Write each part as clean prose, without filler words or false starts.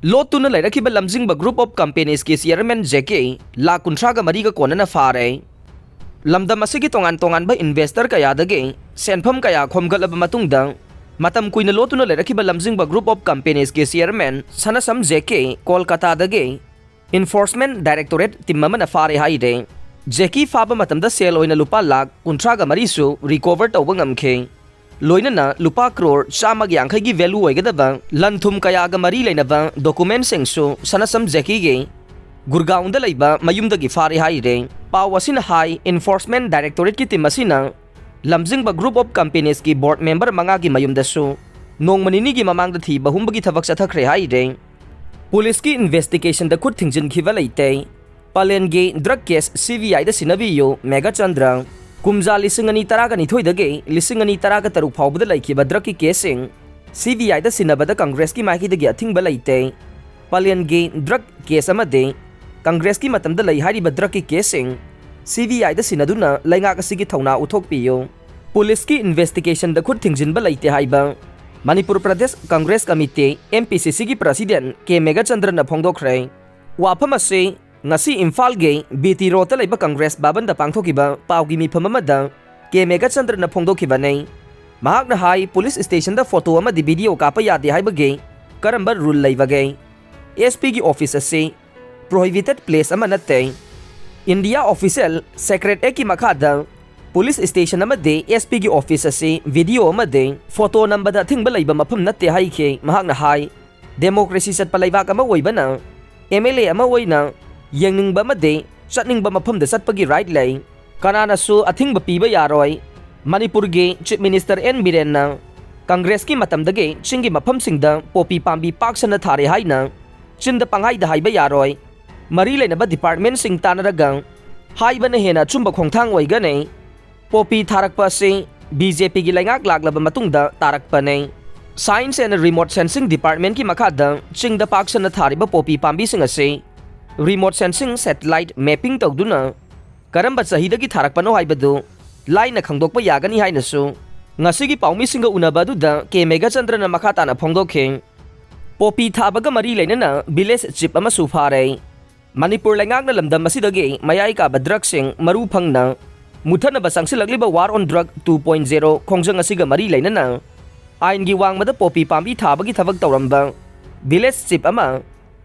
Lottuna Leirakhiba Lamjingba Group of Companies ki Chairman Jacky Lakh 30 ka Konnana fare. Lamdam asigi tongan ba investor kaya dagi senpham kaya khomgalaba matungda matam kuina Lottuna Leirakhiba Lamjingba Group of Companies ki Chairman sanasam Jacky Kolkata dagi Enforcement Directorate timmamana fare haide. Jacky faba matamda sale oina lupa Lakh 30 su recover tawba ngamkhe. Loinana lupa crore chamag yangkhai gi value oigadaba lanthum kaya ga mari leinaba document singsu sanasam Jacky ge Gurgaon da leiba mayumda gi fare haire. Pawasin High Enforcement Directorate ki team asina Lamjingba Group of Companies ki board member manga gi mayumda su nongmanini gi mamang da thi bahumba gi thabak chathakre haire. Police ki investigation da khut thingjin khiwa leite Palen ge drug case CVI da sinabiyo Mega Chandra Kumja 2012 dage 2013 फाउबद लाइखिबा drug की casing CBI दा सिनबदा कांग्रेस की Mikey दगे a thing बलाइते पालियन गे drug case अमदे Congress की मतम दा लैहारिबा drug की casing CBI दा सिनदुना लैंगाक असिगी थौना उथोकपियो police की इन्वेस्टिगेशन दा खुद थिंगजिन बलाइते हाइबा मणिपुर प्रदेश कांग्रेस कमिटी MPCC की प्रेसिडेंट के मेगा चंद्र न फोंदोखरे वाफम असे ngasi Imphal ge BT Road ta leiba Congress baban da pangthokiba pawgi mifam amada ke Mega Chandra na phongdokiba nei mahak na hai police station da photo ama di video kapa yade haiba ge karamba rule leiba ge SP gi office ase prohibited place ama natte India official secretary ki makhada police station ama de SP gi office ase video ama de photo number da thingba leiba mafam natte hai ke mahak na hai democracy sat palaiba kama oibana MLA ama oina Yang bamade chatning bamapam da satpagi right lay Konnana su athing bapiba yaroy Manipur ge Chief Minister N Biren na Congress ki matam dage chingi mapam singda popi pambi paksana thare haina chinda panghai da haiba yaroy mari lena ba department sing tanaraga haiba na hena chumba khongthang oiga nei popi tharak pa se BJP gi laingak laglaba matungda tarak pa nei Science and Remote Sensing Department ki makhada chingda paksana thariba popi pambi sing ase Remote Sensing Satellite Mapping tawduna karamba chahida gi tharakpano haibadu laina khangdokpa yagani hainasu ngasigi paumi singa unaba du da ke Mega Chandra na makhata na phongdokhe popi thabaga mari leinana village chief ama su phare Manipur laingak na lamdam asidage mayai ka drug sing maru phangna muthana basangsi lagliba war on drug 2.0 khongjang asiga mari leinana ain gi wangmada popi pambi thabagi thabak tawramba village chief ama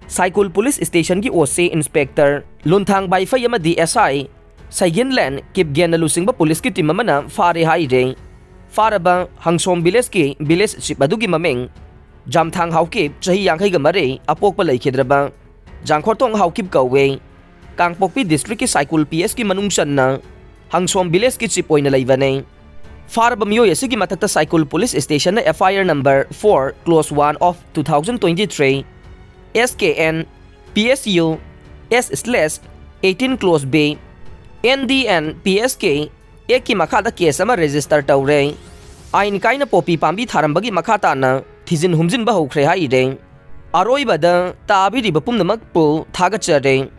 Cycle Police Station ki OC Inspector Lunthang Bai Fai ama DSI Saigenland Kip Gen Lusingba Police ki team amana fare haire faraba Hangsom Village ki village chief adugi mameng Jamthang Haukip chahi yangkhai ga mare apokpa laikhedraba Jangkhortong Haukip kawe Kangpokpi District ki Cycle PS ki manungsan na Hangsom Village ki chief oina laibane faraba myoy asigi matakta Cycle Police Station na FIR number 4 close 1 of 2023 SKN PSU S/18 close B NDN PSK eki makhada case ama register tawre ain kaina popi pambi tharambagi makhata na thijin humjin ba hokre haire aroi bada tabiri bapum namak pu thagachare